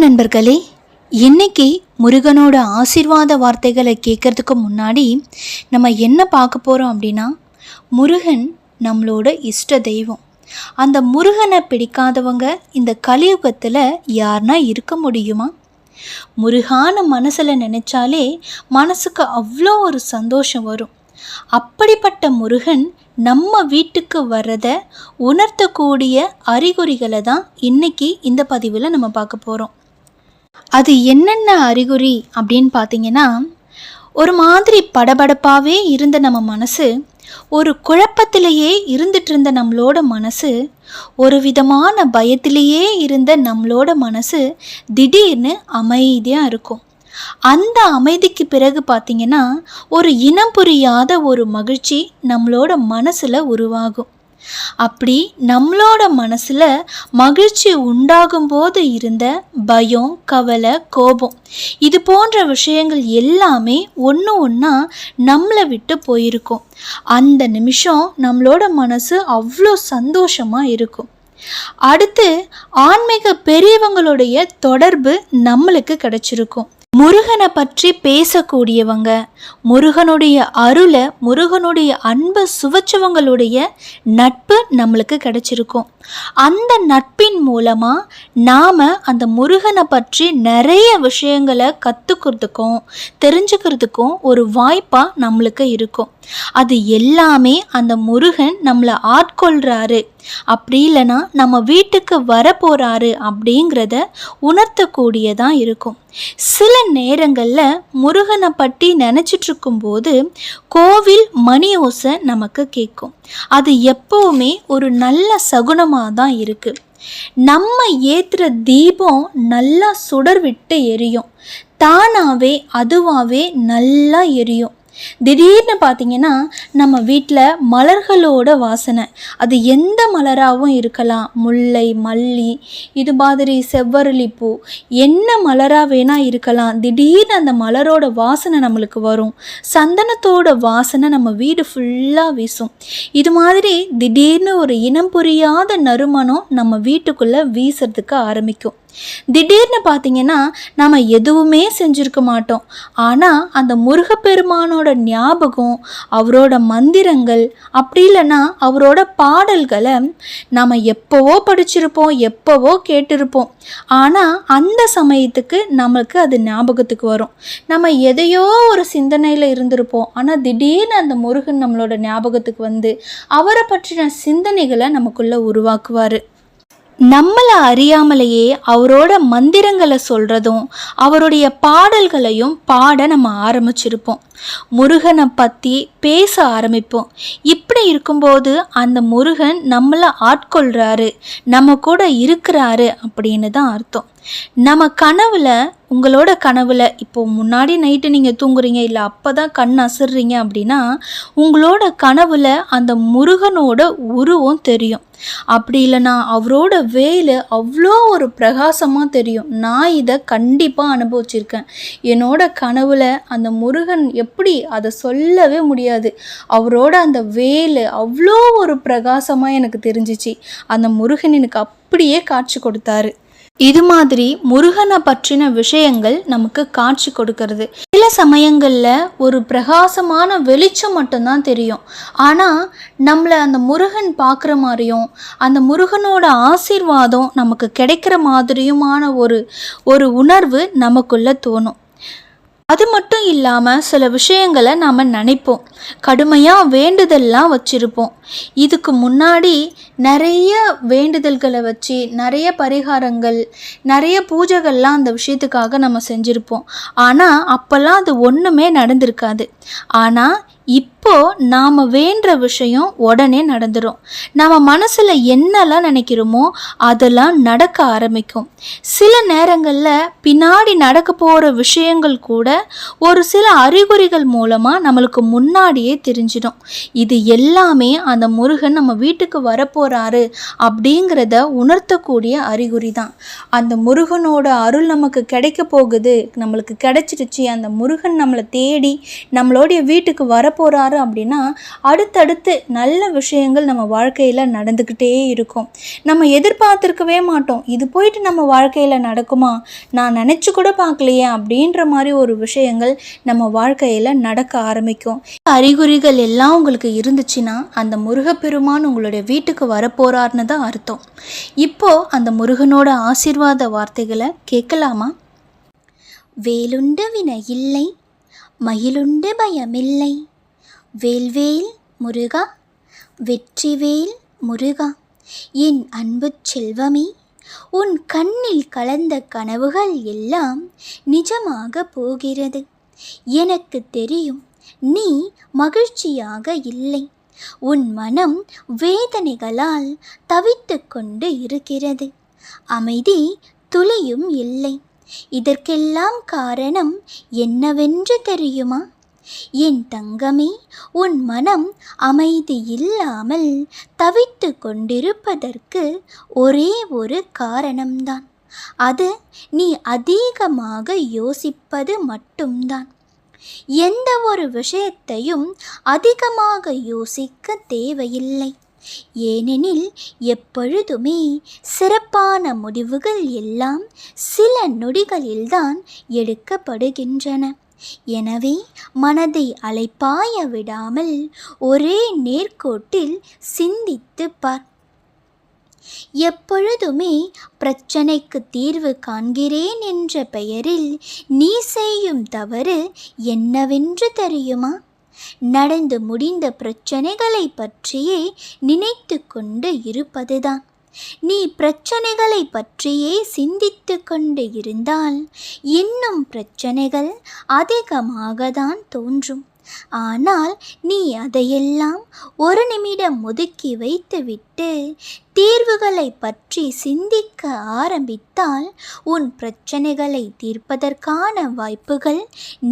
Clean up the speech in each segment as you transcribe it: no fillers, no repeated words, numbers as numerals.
நண்பர்களே, இன்னைக்கு முருகனோட ஆசீர்வாத வார்த்தைகளை கேட்கறதுக்கு முன்னாடி நம்ம என்ன பார்க்க போகிறோம் அப்படின்னா, முருகன் நம்மளோட இஷ்ட தெய்வம். அந்த முருகனை பிடிக்காதவங்க இந்த கலியுகத்தில் யாருனா இருக்க முடியுமா? முருகான மனசில் நினச்சாலே மனசுக்கு அவ்வளோ ஒரு சந்தோஷம் வரும். அப்படிப்பட்ட முருகன் நம்ம வீட்டுக்கு வர்றதை உணர்த்தக்கூடிய அறிகுறிகளை தான் இன்னைக்கு இந்த பதிவில் நம்ம பார்க்க போகிறோம். அது என்னென்ன அறிகுறி அப்படின்னு பார்த்தீங்கன்னா, ஒரு மாதிரி படபடப்பாகவே இருந்த நம்ம மனசு, ஒரு குழப்பத்திலேயே இருந்துட்டு இருந்த நம்மளோட மனசு, ஒரு விதமான பயத்திலேயே இருந்த நம்மளோட மனசு திடீர்னு அமைதியாக இருக்கும். அந்த அமைதிக்கு பிறகு பார்த்திங்கன்னா, ஒரு இனம் புரியாத ஒரு மகிழ்ச்சி நம்மளோட மனசில் உருவாகும். அப்படி நம்மளோட மனசில் மகிழ்ச்சி உண்டாகும் போது இருந்த பயம், கவலை, கோபம், இது போன்ற விஷயங்கள் எல்லாமே ஒன்று ஒன்றா நம்மளை விட்டு போயிருக்கும். அந்த நிமிஷம் நம்மளோட மனசு அவ்வளோ சந்தோஷமாக இருக்கும். அடுத்து ஆன்மீக பெரியவங்களுடைய தொடர்பு நம்மளுக்கு கிடைச்சிருக்கும். முருகனை பற்றி பேசக்கூடியவங்க, முருகனுடைய அருளை, முருகனுடைய அன்பை சுவைச்சவங்களுடைய நட்பு நம்மளுக்கு கிடைச்சிருக்கும். அந்த நட்பின் மூலமாக நாம் அந்த முருகனை பற்றி நிறைய விஷயங்களை கற்றுக்கிறதுக்கும் தெரிஞ்சுக்கிறதுக்கும் ஒரு வாய்ப்பாக நம்மளுக்கு இருக்கும். அது எல்லாமே அந்த முருகன் நம்மளை ஆட்கொள்கிறாரு, அப்படி இல்லைன்னா நம்ம வீட்டுக்கு வரப்போகிறாரு அப்படிங்கிறத உணர்த்தக்கூடியதாக இருக்கும். சில நேரங்களில் முருகனை பற்றி நினச்சிட்டு இருக்கும்போது கோவில் மணி ஓசை நமக்கு கேட்கும். அது எப்பவுமே ஒரு நல்ல சகுனமாக தான் இருக்குது. நம்ம ஏற்றுற தீபம் நல்லா சுடர் விட்டு எரியும், தானாகவே அதுவாகவே நல்லா எரியும். திடீர்னு பார்த்திங்கன்னா நம்ம வீட்டில் மலர்களோட வாசனை, அது எந்த மலராகவும் இருக்கலாம், முல்லை, மல்லி, இது மாதிரி செவ்வரளிப்பூ, என்ன மலராக வேணால் இருக்கலாம். திடீர்னு அந்த மலரோட வாசனை நம்மளுக்கு வரும். சந்தனத்தோட வாசனை நம்ம வீடு ஃபுல்லாக வீசும். இது மாதிரி திடீர்னு ஒரு இனம் புரியாத நறுமணம் நம்ம வீட்டுக்குள்ளே வீசுறதுக்கு ஆரம்பிக்கும். திடீர்னு பார்த்திங்கன்னா நம்ம எதுவுமே செஞ்சுருக்க மாட்டோம், ஆனால் அந்த முருகப்பெருமானோட ஞாபகம், அவரோட மந்திரங்கள், அப்படி இல்லைன்னா அவரோட பாடல்களை நாம் எப்போவோ படிச்சிருப்போம், எப்போவோ கேட்டிருப்போம். ஆனால் அந்த சமயத்துக்கு நமக்கு அது ஞாபகத்துக்கு வரும். நம்ம எதையோ ஒரு சிந்தனையில் இருந்திருப்போம், ஆனால் திடீர்னு அந்த முருகன் நம்மளோட ஞாபகத்துக்கு வந்து அவரை பற்றின சிந்தனைகளை நமக்குள்ளே உருவாக்குவார். நம்மளை அறியாமலேயே அவரோட மந்திரங்களை சொல்கிறதும் அவருடைய பாடல்களையும் பாட நம்ம ஆரம்பிச்சிருப்போம். முருகனை பற்றி பேச ஆரம்பிப்போம். இப்படி இருக்கும்போது அந்த முருகன் நம்மளை ஆட்கொள்கிறாரு, நம்ம கூட இருக்கிறாரு அப்படின்னு தான் அர்த்தம். நம்ம கனவுல, உங்களோட கனவுல இப்போ முன்னாடி நைட்டு நீங்கள் தூங்குறீங்க, இல்லை அப்போ தான் கண் அசர்றீங்க அப்படின்னா உங்களோட கனவுல அந்த முருகனோட உருவம் தெரியும். அப்படி இல்லைனா அவரோட வேலு அவ்வளோ ஒரு பிரகாசமாக தெரியும். நான் இதை கண்டிப்பாக அனுபவிச்சிருக்கேன். என்னோட கனவுல அந்த முருகன் எப்படி, அதை சொல்லவே முடியாது, அவரோட அந்த வேலு அவ்வளோ ஒரு பிரகாசமாக எனக்கு தெரிஞ்சிச்சு. அந்த முருகன் எனக்கு அப்படியே காட்சி கொடுத்தாரு. இது மாதிரி முருகனை பற்றின விஷயங்கள் நமக்கு காட்சி கொடுக்கறது. சில சமயங்களில் ஒரு பிரகாசமான வெளிச்சம் மட்டும்தான் தெரியும், ஆனால் நம்மளை அந்த முருகன் பார்க்குற மாதிரியும் அந்த முருகனோட ஆசீர்வாதம் நமக்கு கிடைக்கிற மாதிரியுமான ஒரு உணர்வு நமக்குள்ளே தோணும். அது மட்டும் இல்லாமல் சில விஷயங்களை நாம் நினைப்போம், கடுமையாக வேண்டுதல்லாம் வச்சுருப்போம். இதுக்கு முன்னாடி நிறைய வேண்டுதல்களை வச்சு நிறைய பரிகாரங்கள், நிறைய பூஜைகள்லாம் அந்த விஷயத்துக்காக நம்ம செஞ்சுருப்போம். ஆனால் அப்போல்லாம் அது ஒன்றுமே நடந்திருக்காது. ஆனால் இப்போ நாம் வேண்டுற விஷயம் உடனே நடந்துடும். நம்ம மனசில் என்னெல்லாம் நினைக்கிறோமோ அதெல்லாம் நடக்க ஆரம்பிக்கும். சில நேரங்களில் பின்னாடி நடக்க போகிற விஷயங்கள் கூட ஒரு சில அறிகுறிகள் மூலமாக நம்மளுக்கு முன்னாடியே தெரிஞ்சிடும். இது எல்லாமே அந்த முருகன் நம்ம வீட்டுக்கு வரப்போகிறாரு அப்படிங்கிறத உணர்த்தக்கூடிய அறிகுறி தான். அந்த முருகனோட அருள் நமக்கு கிடைக்க போகுது, நம்மளுக்கு கிடைச்சிடுச்சு, அந்த முருகன் நம்மளை தேடி நம்மளுடைய வீட்டுக்கு வர வரப்போகிறாரு அப்படின்னா அடுத்தடுத்து நல்ல விஷயங்கள் நம்ம வாழ்க்கையில் நடந்துக்கிட்டே இருக்கும். நம்ம எதிர்பார்த்துருக்கவே மாட்டோம், இது போயிட்டு நம்ம வாழ்க்கையில் நடக்குமா, நான் நினச்சி கூட பார்க்கலையே அப்படின்ற மாதிரி ஒரு விஷயங்கள் நம்ம வாழ்க்கையில் நடக்க ஆரம்பிக்கும். அறிகுறிகள் எல்லாம் உங்களுக்கு இருந்துச்சுன்னா அந்த முருகப்பெருமான் உங்களுடைய வீட்டுக்கு வரப்போகிறாருன்னு தான் அர்த்தம். இப்போது அந்த முருகனோட ஆசீர்வாத வார்த்தைகளை கேட்கலாமா? வேலுண்டு வினை இல்லை, மயிலுண்டு பயமில்லை, வேல்வேல் முருகா, வெற்றிவேல் முருகா, என் அன்பு செல்வமே, உன் கண்ணில் கலந்த கனவுகள் எல்லாம் நிஜமாக போகிறது. எனக்கு தெரியும், நீ மகிழ்ச்சியாக இல்லை. உன் மனம் வேதனைகளால் தவித்து கொண்டு இருக்கிறது. அமைதி துளியும் இல்லை. இதற்கெல்லாம் காரணம் என்னவென்று தெரியுமா? என் தங்கமே, உன் மனம் அமைதி இல்லாமல் தவித்து கொண்டிருப்பதற்கு ஒரே ஒரு காரணம்தான். அது நீ அதிகமாக யோசிப்பது மட்டும்தான். எந்த ஒரு விஷயத்தையும் அதிகமாக யோசிக்க தேவையில்லை. ஏனெனில் எப்பொழுதுமே சிறப்பான முடிவுகள் எல்லாம் சில நொடிகளில்தான் எடுக்கப்படுகின்றன. எனவே மனதை அலைப்பாய விடாமல் ஒரே நேர்கோட்டில் சிந்தித்து பார். எப்பொழுதுமே பிரச்சனைக்கு தீர்வு காண்கிறேன் என்ற பெயரில் நீ செய்யும் தவறு என்னவென்று தெரியுமா? நடந்து முடிந்த பிரச்சனைகளை பற்றியே நினைத்து கொண்டு இருப்பதுதான். நீ பிரச்சனைகளை பற்றியே சிந்தித்து கொண்டு இருந்தால் இன்னும் பிரச்சனைகள் அதிகமாக தான் தோன்றும். ஆனால் நீ அதையெல்லாம் ஒரு நிமிடம் ஒதுக்கி வைத்துவிட்டு தீர்வுகளை பற்றி சிந்திக்க ஆரம்பித்தால் உன் பிரச்சனைகளை தீர்ப்பதற்கான வாய்ப்புகள்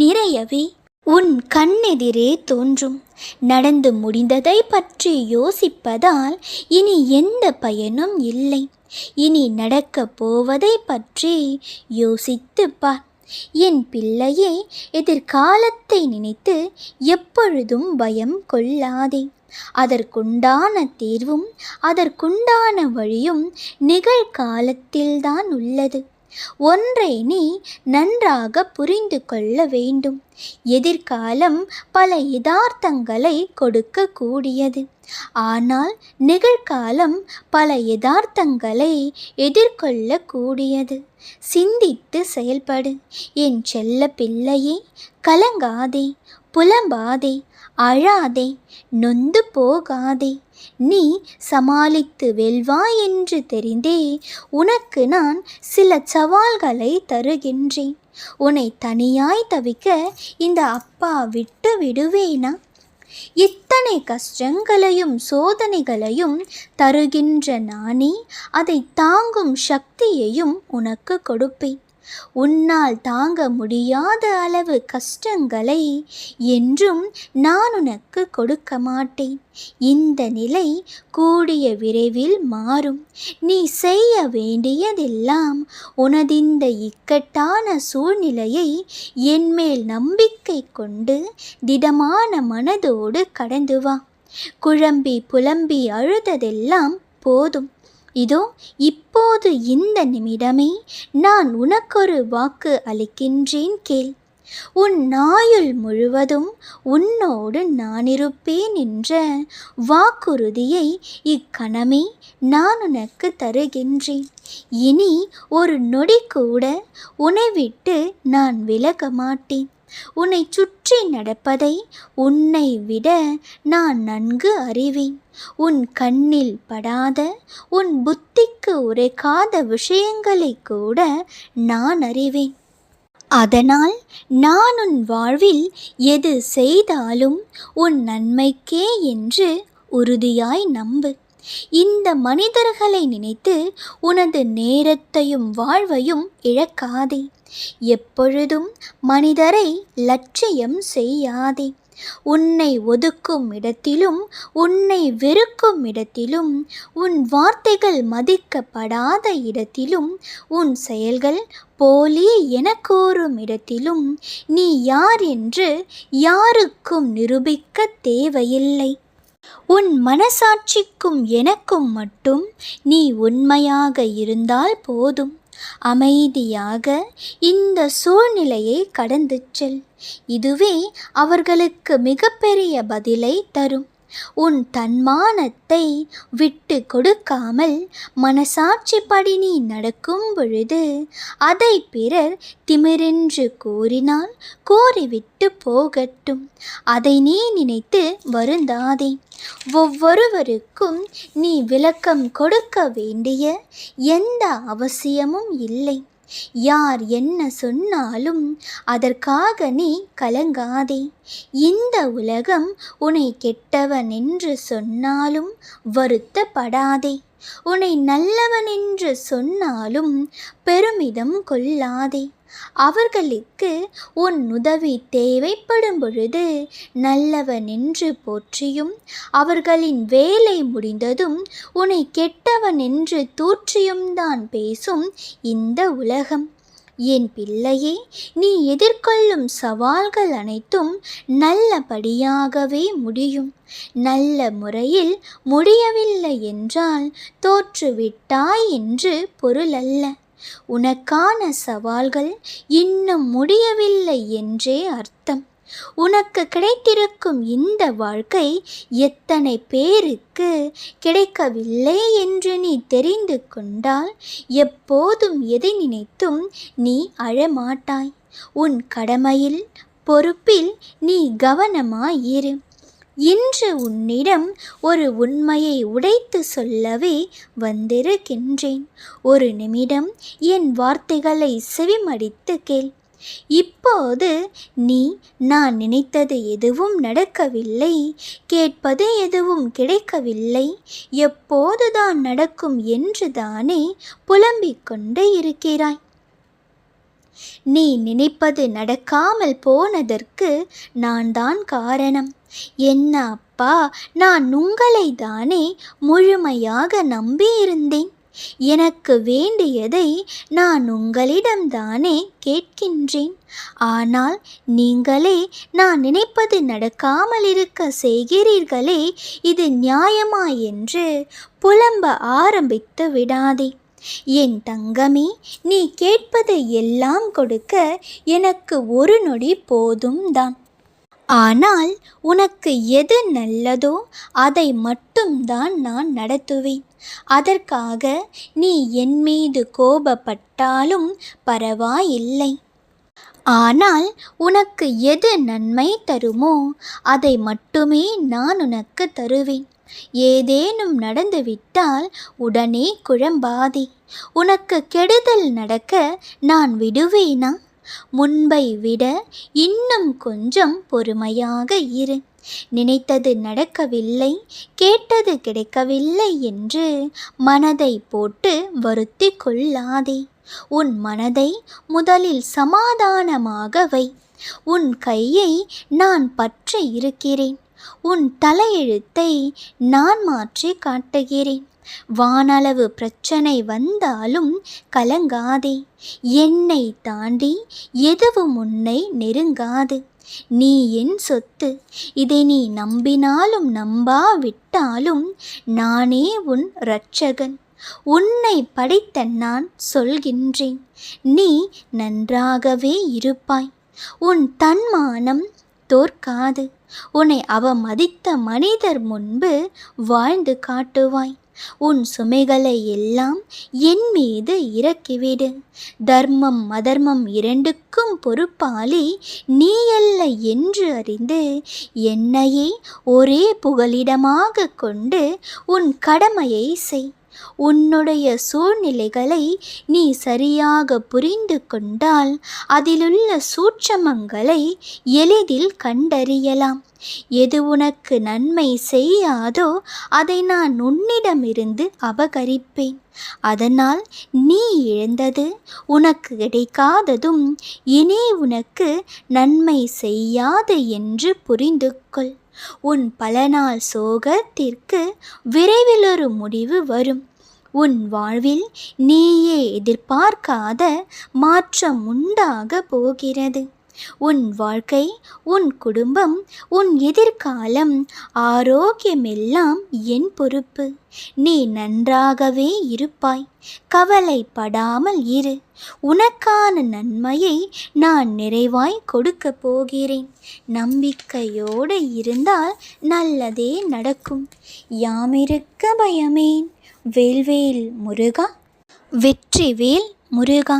நிறையவே உன் கண்ணெதிரே தோன்றும். நடந்து முடிந்ததை பற்றி யோசிப்பதால் இனி எந்த பயனும் இல்லை. இனி நடக்கப் போவதை பற்றி யோசித்து பார். என் பிள்ளையே, எதிர்காலத்தை நினைத்து எப்பொழுதும் பயம் கொள்ளாதே. அதற்குண்டான தீர்வும் அதற்குண்டான வழியும் நிகழ்காலத்தில்தான் உள்ளது. ஒன்றை நீ நன்றாக புரிந்து கொள்ள வேண்டும். எதிர்காலம் பல யதார்த்தங்களை கொடுக்கக்கூடியது. ஆனால் நிகழ்காலம் பல யதார்த்தங்களை எதிர்கொள்ளக்கூடியது. சிந்தித்து செயல்படு என் செல்ல பிள்ளையே. கலங்காதே, புலம்பாதே, அழாதே, நொந்து போகாதே. நீ சமாளித்து வெல்வாய் என்று தெரிந்தே உனக்கு நான் சில சவால்களை தருகின்றேன். உன்னை தனியாய் தவிக்க இந்த அப்பா விட்டு விடுவேனா? இத்தனை கஷ்டங்களையும் சோதனைகளையும் தருகின்ற நானே அதை தாங்கும் சக்தியையும் உனக்கு கொடுப்பேன். உன்னால் தாங்க முடியாத அளவு கஷ்டங்களை என்றும் நான் உனக்கு கொடுக்க மாட்டேன். இந்த நிலை கூடிய விரைவில் மாறும். நீ செய்ய வேண்டியதெல்லாம் உனதிந்த இக்கட்டான சூழ்நிலையை என்மேல் நம்பிக்கை கொண்டு திடமான மனதோடு கடந்து வா. குழம்பி புலம்பி அழுததெல்லாம் போதும். இதோ இப்போது இந்த நிமிடமே நான் உனக்கொரு வாக்கு அளிக்கின்றேன், கேள். உன் ஆயுள் முழுவதும் உன்னோடு நான் இருப்பேன் என்ற வாக்குறுதியை இக்கணமே நான் உனக்கு தருகின்றேன். இனி ஒரு நொடி கூட உன்னை விட்டு நான் விலக மாட்டேன். உன்னை சுற்றி நடப்பதை உன்னை விட நான் நன்கு அறிவேன். உன் கண்ணில் படாத, உன் புத்திக்கு உரைக்காத விஷயங்களை கூட நான் அறிவேன். அதனால் நான் உன் வாழ்வில் எது செய்தாலும் உன் நன்மைக்கே என்று உறுதியாய் நம்பு. இந்த மனிதர்களை நினைத்து உனது நேரத்தையும் வாழ்வையும் இழக்காதே. எப்பொழுதும் மனிதரை லட்சியம் செய்யாதே. உன்னை ஒதுக்கும் இடத்திலும் உன்னை வெறுக்கும் இடத்திலும் உன் வார்த்தைகள் மதிக்கப்படாத இடத்திலும் உன் செயல்கள் போலி என கூறும் இடத்திலும் நீ யார் என்று யாருக்கும் நிரூபிக்க தேவையில்லை. உன் மனசாட்சிக்கும் எனக்கும் மட்டும் நீ உண்மையாக இருந்தால் போதும். அமைதியாக இந்த சூழ்நிலையை கடந்து செல். இதுவே அவர்களுக்கு மிகப்பெரிய பதிலை தரும். உன் தன்மானத்தை விட்டு கொடுக்காமல் மனசாட்சிப்படி நீ நடக்கும் பொழுது அதை பிறர் திமிரென்று கூறினால் கூறிவிட்டு போகட்டும். அதை நீ நினைத்து வருந்தாதே. ஒவ்வொருவருக்கும் நீ விளக்கம் கொடுக்க வேண்டிய எந்த அவசியமும் இல்லை. யார் என்ன சொன்னாலும் அதற்காக நீ கலங்காதே. இந்த உலகம் உன்னை கெட்டவன் என்று சொன்னாலும் வருத்தப்படாதே. உன்னை நல்லவன் என்று சொன்னாலும் பெருமிதம் கொள்ளாதே. அவர்களுக்கு உன் உதவி தேவைப்படும் பொழுது நல்லவன் என்று போற்றியும் அவர்களின் வேலை முடிந்ததும் உன்னை கெட்டவன் என்று தூற்றியும் தான் பேசும் இந்த உலகம். என் பிள்ளையே, நீ எதிர்கொள்ளும் சவால்கள் அனைத்தும் நல்லபடியாகவே முடியும். நல்ல முறையில் முடியவில்லை என்றால் தோற்றுவிட்டாய் என்று பொருளல்ல. உனக்கான சவால்கள் இன்னும் முடியவில்லை என்றே அர்த்தம். உனக்கு கிடைத்திருக்கும் இந்த வாழ்க்கை எத்தனை பேருக்கு கிடைக்கவில்லை என்று நீ தெரிந்து கொண்டால் எப்போதும் எதை நினைத்தும் நீ அழமாட்டாய். உன் கடமையில் பொறுப்பில் நீ கவனமாயிரு. இன்று உன்னிடம் ஒரு உண்மையை உடைத்து சொல்லவே வந்திருக்கின்றேன். ஒரு நிமிடம் என் வார்த்தைகளை செவிமடித்து கேள். இப்போது நீ நான் நினைத்தது எதுவும் நடக்கவில்லை, கேட்பது எதுவும் கிடைக்கவில்லை, எப்போதுதான் நடக்கும் என்று தானே புலம்பிக் கொண்டு இருக்கிறாய். நீ நினைப்பது நடக்காமல் போனதற்கு நான் தான் காரணம். என்ன அப்பா, நான் உங்களை தானே முழுமையாக நம்பியிருந்தேன். எனக்கு வேண்டியதை நான் உங்களிடம்தானே கேட்கின்றேன். ஆனால் நீங்களே நான் நினைப்பது நடக்காமல் இருக்க செய்கிறீர்களே, இது நியாயமா என்று புலம்ப ஆரம்பித்து விடாதே. என் தங்கமே, நீ கேட்பதை எல்லாம் கொடுக்க எனக்கு ஒரு நொடி போதும் தான். ஆனால் உனக்கு எது நல்லதோ அதை மட்டும்தான் நான் நடத்துவேன். அதற்காக நீ என் மீது கோபப்பட்டாலும் பரவாயில்லை. ஆனால் உனக்கு எது நன்மை தருமோ அதை மட்டுமே நான் உனக்கு தருவேன். ஏதேனும் நடந்துவிட்டால் உடனே குழம்பாதே. உனக்கு கெடுதல் நடக்க நான் விடுவேனா? முன்பை விட இன்னும் கொஞ்சம் பொறுமையாக இரு. நினைத்தது நடக்கவில்லை, கேட்டது கிடைக்கவில்லை என்று மனதை போட்டு வருத்தி கொள்ளாதே. உன் மனதை முதலில் சமாதானமாக வை. உன் கையை நான் பற்றி இருக்கிறேன். உன் தலையெழுத்தை நான் மாற்றி காட்டுகிறேன். வானளவு பிரச்சனை வந்தாலும் கலங்காதே. என்னை தாண்டி எதுவும் உன்னை நெருங்காது. நீ என் சொத்து. இதை நீ நம்பினாலும் நம்பாவிட்டாலும் நானே உன் இரட்சகன். உன்னை படைத்த நான் சொல்கின்றேன், நீ நன்றாகவே இருப்பாய். உன் தன்மானம் தோற்காது. உன்னை அவமதித்த மனிதர் முன்பு வாழ்ந்து காட்டுவாய். உன் சுமைகளை எல்லாம் என் மீது இறக்கிவிடு. தர்மம் அதர்மம் இரண்டுக்கும் பொறுப்பாளி நீ அல்ல என்று அறிந்து என்னையே ஒரே புகலிடமாக கொண்டு உன் கடமையை செய். உன்னுடைய சூழ்நிலைகளை நீ சரியாக புரிந்து கொண்டால் அதிலுள்ள சூட்சமங்களை எளிதில் கண்டறியலாம். எது உனக்கு நன்மை செய்யாதோ அதை நான் உன்னிடமிருந்து அபகரிப்பேன். அதனால் நீ இழந்தது, உனக்கு கிடைக்காததும் இனி உனக்கு நன்மை செய்யாது என்று புரிந்து கொள். உன் பல நாள் சோகத்திற்கு விரைவில் ஒரு முடிவு வரும். உன் வாழ்வில் நீயே எதிர்பார்க்காத மாற்றம் உண்டாக போகிறது. உன் வாழ்க்கை, உன் குடும்பம், உன் எதிர்காலம், ஆரோக்கியமெல்லாம் என் பொறுப்பு. நீ நன்றாகவே இருப்பாய். கவலைப்படாமல் இரு. உனக்கான நன்மையை நான் நிறைவாய் கொடுக்க போகிறேன். நம்பிக்கையோடு இருந்தால் நல்லதே நடக்கும். யாமிருக்க பயமேன். வேல்வேல் முருகா. வெற்றிவேல் முருகா.